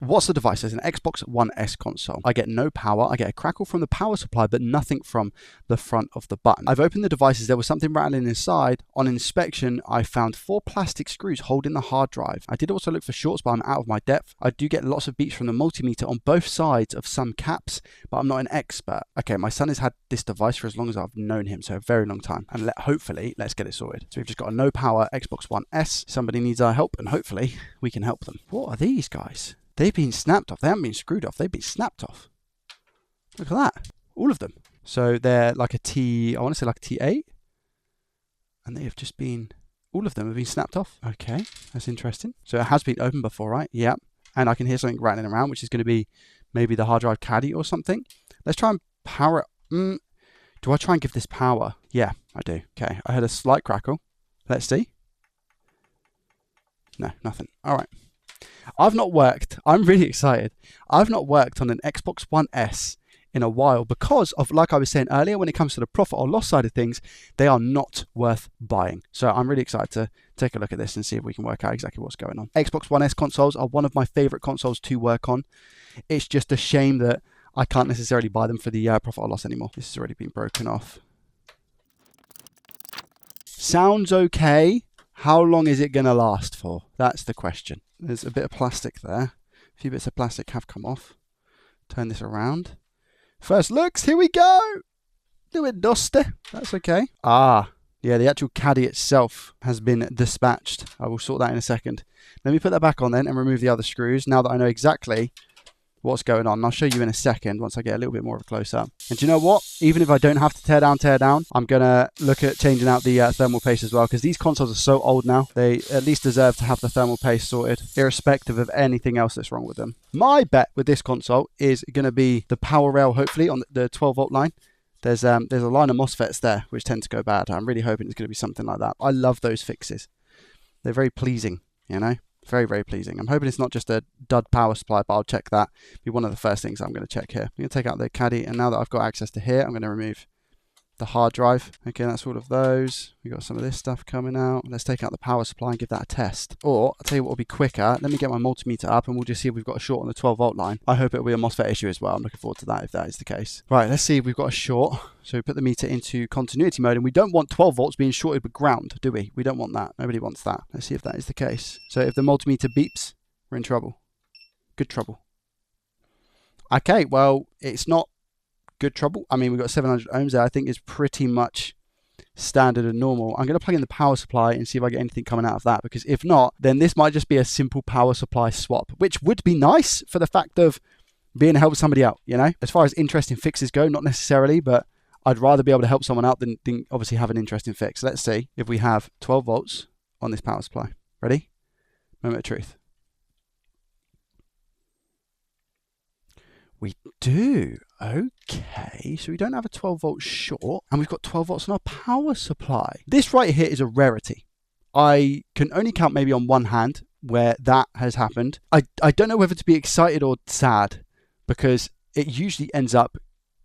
What's the device? There's an Xbox One S console. I get no power. I get a crackle from the power supply, but nothing from the front of the button. I've opened the devices. There was something rattling inside. On inspection, I found 4 plastic screws holding the hard drive. I did also look for shorts, but I'm out of my depth. I do get lots of beeps from the multimeter on both sides of some caps, but I'm not an expert. Okay, my son has had this device for as long as I've known him, so a very long time. And hopefully, let's get it sorted. So we've just got a no power Xbox One S. Somebody needs our help, and hopefully we can help them. What are these guys? They've been snapped off. They haven't been screwed off. They've been snapped off. Look at that. All of them. So they're like I want to say like a T8. And they have just been, all of them have been snapped off. Okay, that's interesting. So it has been opened before, right? Yep. And I can hear something rattling around, which is going to be maybe the hard drive caddy or something. Let's try and power it. Do I try and give this power? Yeah, I do. Okay, I heard a slight crackle. Let's see. No, nothing. All right. I'm really excited. I've not worked on an Xbox One S in a while because of, like I was saying earlier, when it comes to the profit or loss side of things, they are not worth buying. So I'm really excited to take a look at this and see if we can work out exactly what's going on. Xbox One S consoles are one of my favorite consoles to work on. It's just a shame that I can't necessarily buy them for the profit or loss anymore. This has already been broken off. Sounds okay. How long is it going to last for? That's the question. There's a bit of plastic there. A few bits of plastic have come off. Turn this around. First looks, here we go. A little bit dusty. That's okay. Ah, yeah, the actual caddy itself has been dispatched. I will sort that in a second. Let me put that back on then and remove the other screws now that I know exactly what's going on. And I'll show you in a second once I get a little bit more of a close-up. And do you know what? Even if I don't have to tear down, I'm going to look at changing out the thermal paste as well, because these consoles are so old now. They at least deserve to have the thermal paste sorted, irrespective of anything else that's wrong with them. My bet with this console is going to be the power rail, hopefully, on the 12-volt line. There's a line of MOSFETs there, which tend to go bad. I'm really hoping it's going to be something like that. I love those fixes. They're very pleasing, you know? Very, very pleasing. I'm hoping it's not just a dud power supply, but I'll check that. Be one of the first things I'm going to check here. I'm going to take out the caddy, and now that I've got access to here, I'm going to remove the hard drive. Okay, that's all of those. We've got some of this stuff coming out. Let's take out the power supply and give that a test. Or, I'll tell you what will be quicker. Let me get my multimeter up and we'll just see if we've got a short on the 12-volt line. I hope it'll be a MOSFET issue as well. I'm looking forward to that if that is the case. Right, let's see if we've got a short. So we put the meter into continuity mode, and we don't want 12 volts being shorted with ground, do we? We don't want that. Nobody wants that. Let's see if that is the case. So if the multimeter beeps, we're in trouble. Good trouble. Okay, well, it's not good trouble. I mean, we've got 700 ohms there. I think is pretty much standard and normal. I'm going to plug in the power supply and see if I get anything coming out of that, because if not, then this might just be a simple power supply swap, which would be nice for the fact of being able to help somebody out, you know? As far as interesting fixes go, not necessarily, but I'd rather be able to help someone out than obviously have an interesting fix. Let's see if we have 12 volts on this power supply. Ready? Moment of truth. We do. Okay, so we don't have a 12 volt short, and we've got 12 volts on our power supply. This right here is a rarity. I can only count maybe on one hand where that has happened. I don't know whether to be excited or sad, because it usually ends up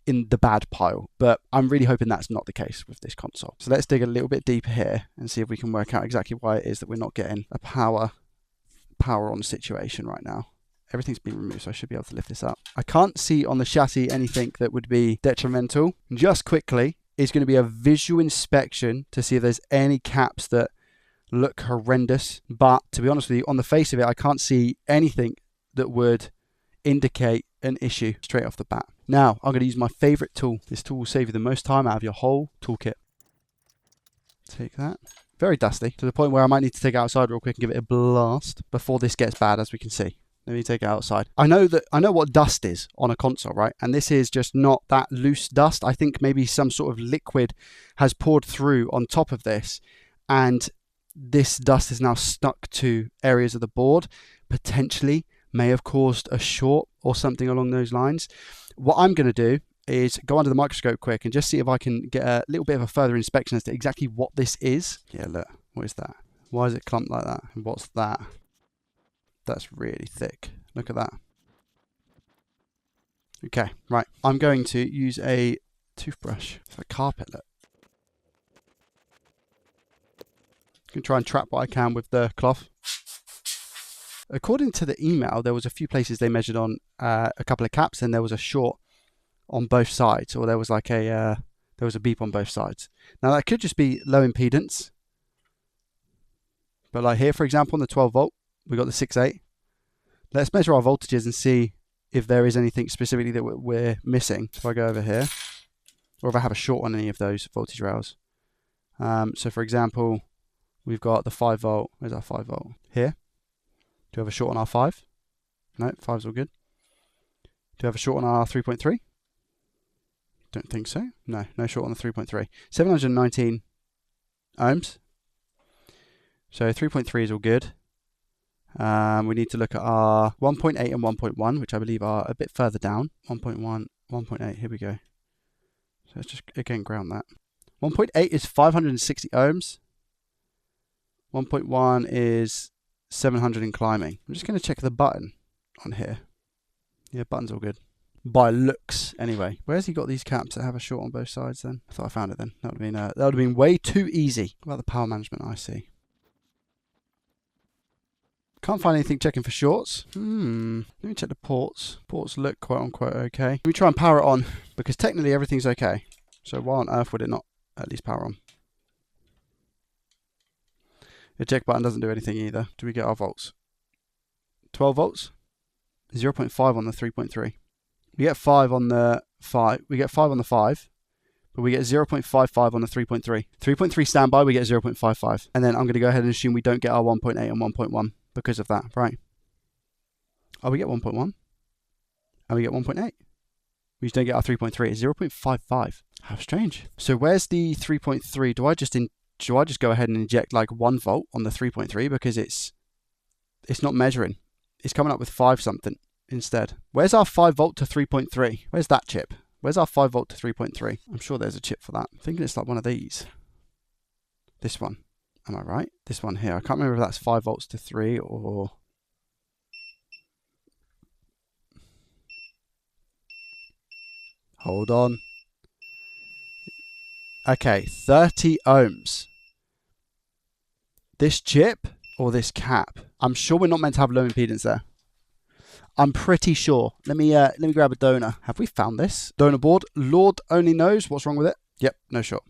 in the bad pile, but I'm really hoping that's not the case with this console. So let's dig a little bit deeper here and see if we can work out exactly why it is that we're not getting a power on situation right now. Everything's been removed, so I should be able to lift this up. I can't see on the chassis anything that would be detrimental. Just quickly, is going to be a visual inspection to see if there's any caps that look horrendous. But to be honest with you, on the face of it, I can't see anything that would indicate an issue straight off the bat. Now, I'm going to use my favorite tool. This tool will save you the most time out of your whole toolkit. Take that. Very dusty, to the point where I might need to take it outside real quick and give it a blast before this gets bad, as we can see. Let me take it outside. I know what dust is on a console, right? And this is just not that loose dust. I think maybe some sort of liquid has poured through on top of this, and this dust is now stuck to areas of the board, potentially may have caused a short or something along those lines. What I'm going to do is go under the microscope quick and just see if I can get a little bit of a further inspection as to exactly what this is. Yeah, look, what is that? Why is it clumped like that? And what's that? That's really thick. Look at that. Okay, right. I'm going to use a toothbrush. It's like carpet, look. I'm going to try and trap what I can with the cloth. according to the email, there was a few places they measured on a couple of caps, and there was a short on both sides, or there was like there was a beep on both sides. Now that could just be low impedance, but like here, for example, on the 12 volt, we got the 6.8. Let's measure our voltages and see if there is anything specifically that we're missing. So if I go over here, or if I have a short on any of those voltage rails. So for example, we've got the 5 volt. Where's our 5 volt? Here. Do we have a short on our 5? No, 5's all good. Do we have a short on our 3.3? Don't think so. No, no short on the 3.3. 719 ohms. So 3.3 is all good. We need to look at our 1.8 and 1.1, which I believe are a bit further down. 1.1, 1.8, here we go. So let's just, again, ground that. 1.8 is 560 ohms. 1.1 is 700 and climbing. I'm just going to check the button on here. Yeah, button's all good. By looks, anyway. Where's he got these caps that have a short on both sides then? I thought I found it then. That would have been way too easy. What about the power management IC? Can't find anything checking for shorts. Let me check the ports. Ports look quote unquote okay. Let me try and power it on, because technically everything's okay. So why on earth would it not at least power on? The check button doesn't do anything either. Do we get our volts? 12 volts? 0.5 on the 3.3. We get 5 on the 5. We get 5 on the 5, but we get 0.55 on the 3.3. 3.3 standby, we get 0.55. And then I'm going to go ahead and assume we don't get our 1.8 and 1.1 because of that, right? Oh, we get 1.1. And we get 1.8. We just don't get our 3.3. It's 0.55. How strange. So where's the 3.3? Do I just go ahead and inject like 1 volt on the 3.3 because it's not measuring? It's coming up with 5 something instead. Where's our 5 volt to 3.3? Where's that chip? Where's our 5 volt to 3.3? I'm sure there's a chip for that. I'm thinking it's like one of these. This one. Am I right? This one here. I can't remember if that's 5 volts to 3 or... Hold on. Okay, 30 ohms. This chip or this cap? I'm sure we're not meant to have low impedance there. I'm pretty sure. Let me grab a donor. Have we found this? Donor board. Lord only knows what's wrong with it. Yep, no short.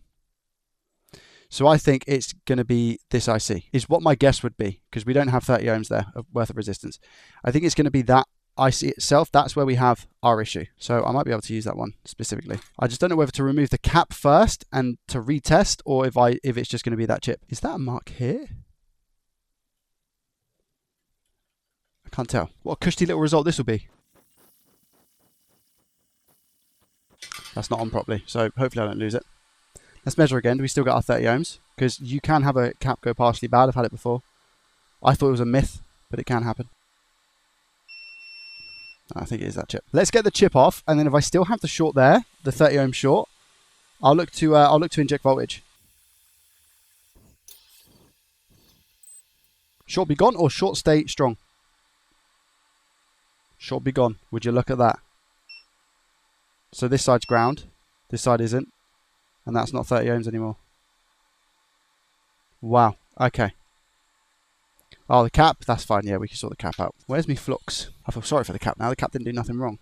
So I think it's going to be this IC. Is what my guess would be, because we don't have 30 ohms there worth of resistance. I think it's going to be that IC itself. That's where we have our issue. So I might be able to use that one specifically. I just don't know whether to remove the cap first and to retest, or if it's just going to be that chip. Is that a mark here? I can't tell. What a cushy little result this will be. That's not on properly, so hopefully I don't lose it. Let's measure again. Do we still get our 30 ohms? Because you can have a cap go partially bad. I've had it before. I thought it was a myth, but it can happen. I think it is that chip. Let's get the chip off, and then if I still have the short there, the 30 ohm short, I'll look to inject voltage. Short be gone or short stay strong? Short be gone. Would you look at that? So this side's ground, this side isn't, and that's not 30 ohms anymore. Wow. Okay. Oh, the cap, that's fine. Yeah, we can sort the cap out. Where's me flux? I feel sorry for the cap now. The cap didn't do nothing wrong.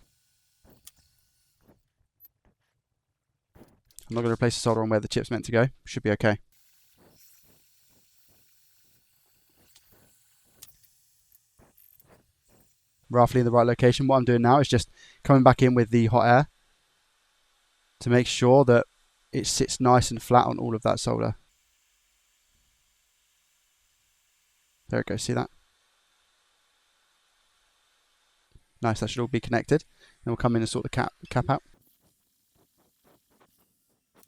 I'm not going to replace the solder on where the chip's meant to go. Should be okay. Roughly in the right location. What I'm doing now is just coming back in with the hot air to make sure that it sits nice and flat on all of that solder. There it goes, see that? Nice, that should all be connected. And we'll come in and sort the cap out.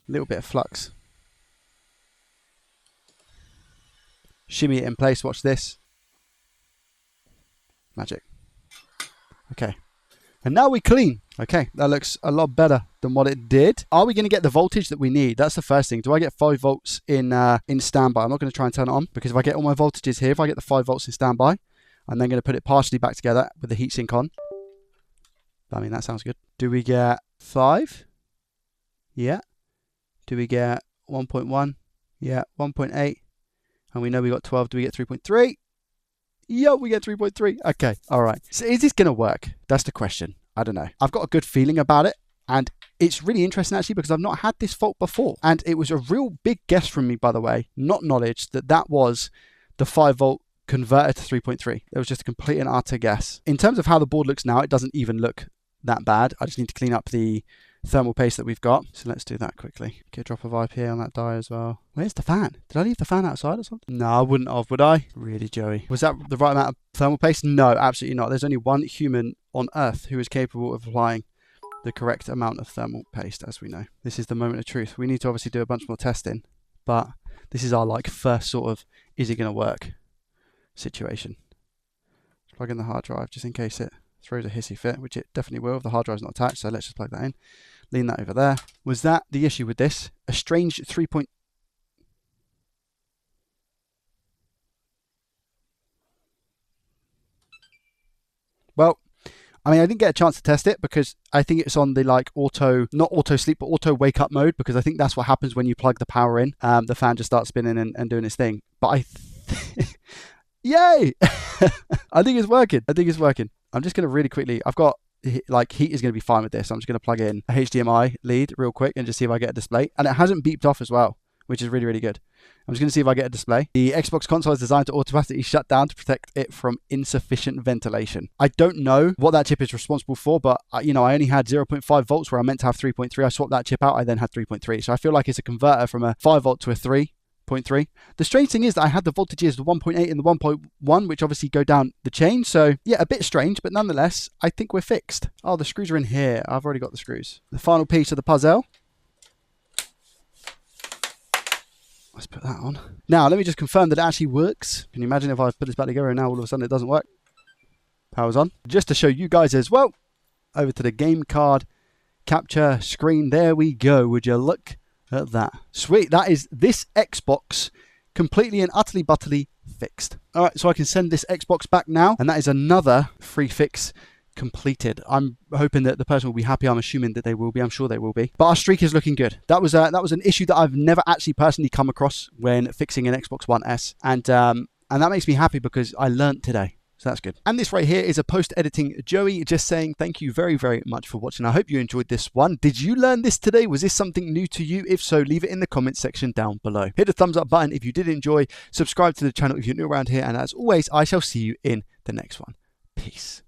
A little bit of flux. Shimmy it in place, watch this. Magic. Okay. And now we clean. Okay, that looks a lot better than what it did. Are we going to get the voltage that we need? That's the first thing. Do I get 5 volts in standby? I'm not going to try and turn it on, because if I get all my voltages here, if I get the 5 volts in standby, I'm then going to put it partially back together with the heatsink on. I mean, that sounds good. Do we get 5? Yeah. Do we get 1.1? Yeah, 1.8. And we know we got 12. Do we get 3.3? Yo, we get 3.3. Okay, all right. So is this going to work? That's the question. I don't know. I've got a good feeling about it. And it's really interesting, actually, because I've not had this fault before. And it was a real big guess from me, by the way, not knowledge, that was the 5-volt converter to 3.3. It was just a complete and utter guess. In terms of how the board looks now, it doesn't even look that bad. I just need to clean up the thermal paste that we've got. So let's do that quickly. Get a drop of IPA on that die as well. Where's the fan? Did I leave the fan outside or something? No, I wouldn't have, would I? Really, Joey? Was that the right amount of thermal paste? No, absolutely not. There's only one human on Earth who is capable of applying the correct amount of thermal paste, as we know. This is the moment of truth. We need to obviously do a bunch more testing, but this is our first sort of, is it going to work situation. Plug in the hard drive just in case it throws a hissy fit, which it definitely will if the hard drive's not attached. So let's just plug that in. Lean that over there. Was that the issue with this? A strange 3. Well, I mean, I didn't get a chance to test it because I think it's on the auto, not auto sleep, but auto wake up mode, because I think that's what happens when you plug the power in. The fan just starts spinning and doing its thing. But yay! I think it's working. I'm just going to really quickly, I've got heat is going to be fine with this. I'm just going to plug in a HDMI lead real quick and just see if I get a display. And it hasn't beeped off as well, which is really, really good. I'm just going to see if I get a display. The Xbox console is designed to automatically shut down to protect it from insufficient ventilation. I don't know what that chip is responsible for, but I only had 0.5 volts where I meant to have 3.3. I swapped that chip out. I then had 3.3. So I feel like it's a converter from a 5 volt to a 3.3. The strange thing is that I had the voltages, the 1.8 and the 1.1, which obviously go down the chain. So yeah, a bit strange, but nonetheless, I think we're fixed. Oh, the screws are in here. I've already got the screws. The final piece of the puzzle. Let's put that on. Now, let me just confirm that it actually works. Can you imagine if I put this back together and now all of a sudden it doesn't work? Power's on. Just to show you guys as well, over to the game card capture screen. There we go. Would you look at that? Sweet. That is this Xbox completely and utterly butterly fixed. All right, so I can send this Xbox back now, and that is another free fix completed. I'm hoping that the person will be happy. I'm assuming that they will be. I'm sure they will be. But our streak is looking good. That was an issue that I've never actually personally come across when fixing an Xbox One S, and that makes me happy because I learnt today. So that's good. And this right here is a post-editing Joey just saying thank you very, very much for watching. I hope you enjoyed this one. Did you learn this today? Was this something new to you? If so, leave it in the comment section down below. Hit the thumbs up button if you did enjoy. Subscribe to the channel if you're new around here. And as always, I shall see you in the next one. Peace.